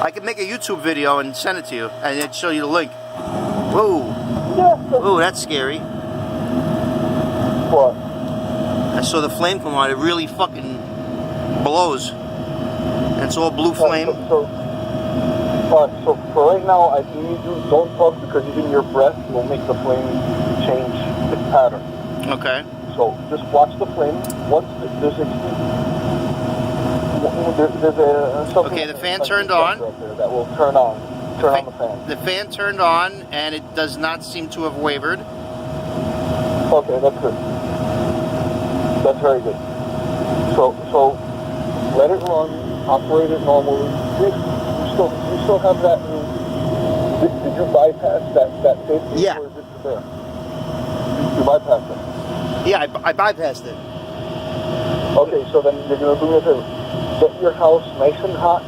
I could make a YouTube video and send it to you, and then show you the link. Whoa. Yeah. Ooh, that's scary. What? I saw the flame come on. It really fucking blows. And it's all blue flame. So for right now, I need you don't talk because even your breath will make the flame change its pattern. Okay. So just watch the flame. Once there's something. Okay, the fan turned on. Right there that will turn on the fan. The fan turned on, and it does not seem to have wavered. Okay, that's good. That's very good. So let it run. Operate it normally. You still have that. Did you bypass that safety? Yeah. Or is it there? You bypassed it. Yeah, I bypassed it. Okay, so then you're gonna do me a favor. Get your house nice and hot,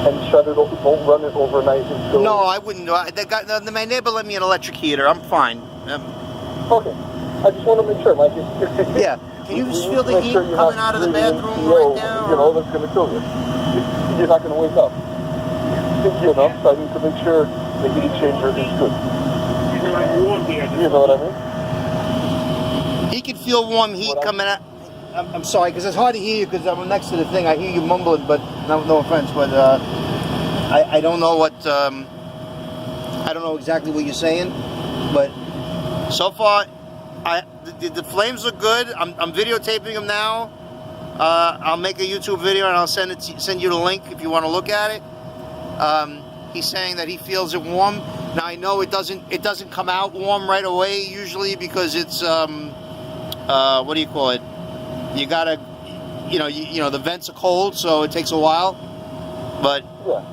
and shut it. Don't run it overnight until. No, I wouldn't. My neighbor let me an electric heater. I'm fine. Okay. I just want to make sure, Mike. Yeah. Can you just feel the heat coming out of the bathroom right now? You know, that's going to kill you. You're not going to wake up. You know, so I need to make sure the heat changer is good. You know what I mean? He can feel warm heat coming out. I'm sorry, because it's hard to hear you because I'm next to the thing. I hear you mumbling, but no offense, but I don't know what I don't know exactly what you're saying, but so far the flames look good. I'm videotaping them now. I'll make a YouTube video and I'll send you the link if you want to look at it. He's saying that he feels it warm. Now I know it doesn't come out warm right away usually because it's what do you call it? You gotta, you know, the vents are cold, so it takes a while. But yeah.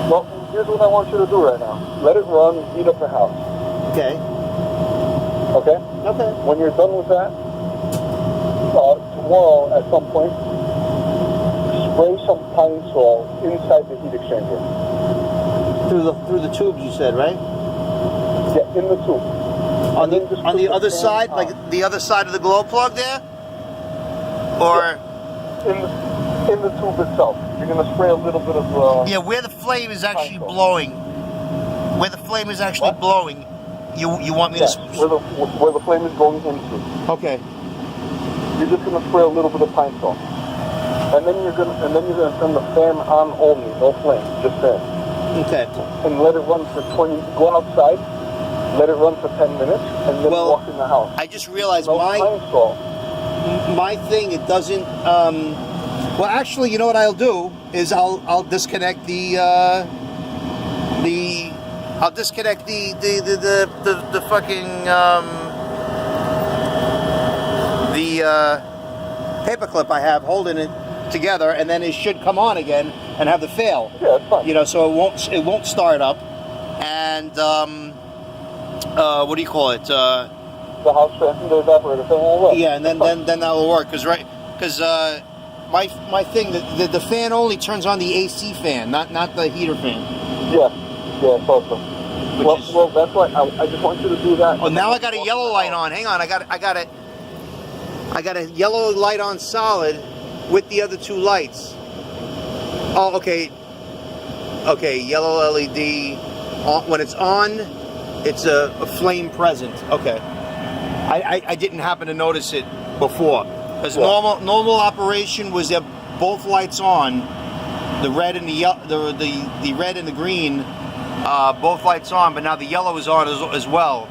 Well, here's what I want you to do right now. Let it run, heat up the house. okay. Okay? Okay. When you're done with that, tomorrow at some point, spray some Pine Sol inside the heat exchanger. Through the tubes, you said, right? Yeah, in the tube. On the other side, like the other side of the glow plug there, or in the tube itself. You're gonna spray a little bit of. Yeah, where the flame is actually blowing. Where the flame is actually blowing. You want me to? Where the flame is going into. Okay. You're just gonna spray a little bit of Pine Sol, and then you're gonna turn the fan on only, no flame, just fan. Okay. And let it run for 20. Go outside, let it run for 10 minutes, and then walk in the house. I just realized no Pine Sol. my thing. It doesn't. Well, actually, you know what I'll do is I'll disconnect I'll disconnect the fucking paper clip I have holding it together, and then it should come on again and have the fail. Yeah, it's fine. You know, so it won't start up, and what do you call it? The house fan, the evaporator fan will work. Yeah, and then that will work because my thing the fan only turns on the AC fan, not the heater fan. Yeah, it's awesome. Well, that's why I just want you to do that. Oh, now I got a yellow light on. Hang on, I got a yellow light on solid with the other two lights. Oh, okay. Okay, yellow LED. When it's on, it's a flame present. Okay. I didn't happen to notice it before because normal operation was that both lights on, the red and the red and the green. Both lights on, but now the yellow is on as well.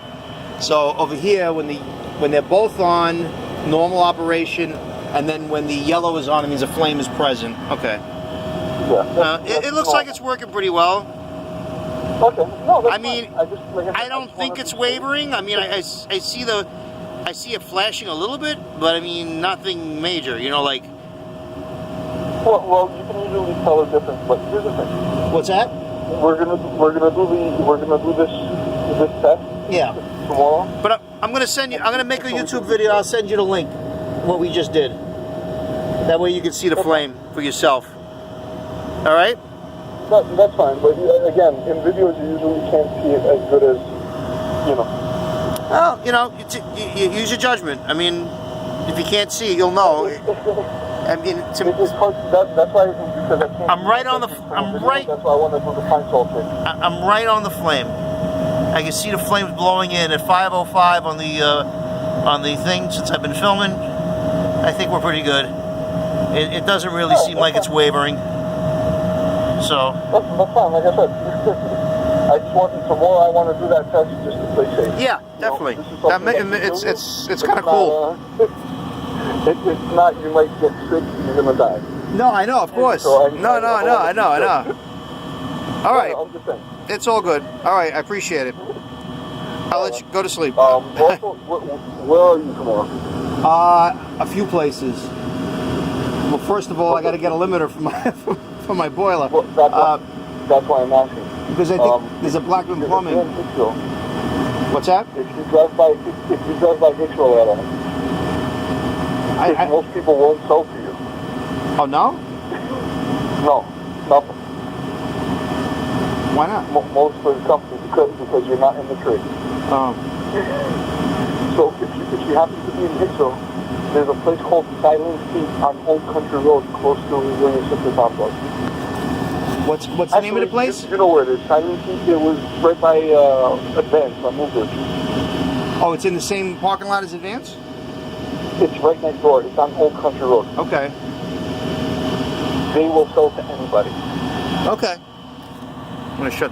So over here, when they're both on, normal operation, and then when the yellow is on, it means a flame is present. Okay. Yeah. It looks like it's working pretty well. Okay. No, that's I mean, fine. I don't think it's wavering. I mean, I see it flashing a little bit, but I mean nothing major. You know, like. Well, you can usually tell the difference, but here's the thing. What's that? We're gonna do this test. Yeah. Tomorrow. But I'm gonna make a YouTube video. I'll send you the link. What we just did. That way you can see the flame for yourself. All right. That's fine. But again, in videos you usually can't see it as good as, you know. Well, you know, you use your judgment. I mean, if you can't see, you'll know. I mean, it's hard. That's why because I can't. I'm right on the. I'm right. That's why I want to do the pine salt trick. I'm right on the flame. I can see the flames blowing in at 5:05 on the thing. Since I've been filming, I think we're pretty good. It doesn't really seem like it's wavering. So. That's fine. Like I said, I just want some more. I want to do that test just to play safe. Yeah, definitely. It's kind of not, cool. It's not. You might get sick. You're gonna die. No, I know, of course. So I know. All right, I'm just saying. it's all good. All right, I appreciate it. I'll let you go to sleep. Also, where are you tomorrow? A few places. Well, first of all, I got to get a limiter for my for my boiler. Well, that's why I'm asking. Because I think there's a Blackman Plumbing. What's that? If you drive by Hicksville at all, most people won't sell to you. Oh no? No, nothing. Why not? Most of the companies because you're not in the trade. So if you happen to be in Hicksville, there's a place called Silent Peak on Old Country Road, close to where your sister Tom was. What's the name of the place? You know where it is. Silent Peak. It was right by Advance on Woodbridge. Oh, it's in the same parking lot as Advance? It's right next door. It's on Old Country Road. Okay. They will sell to anybody. Okay. I'm gonna shut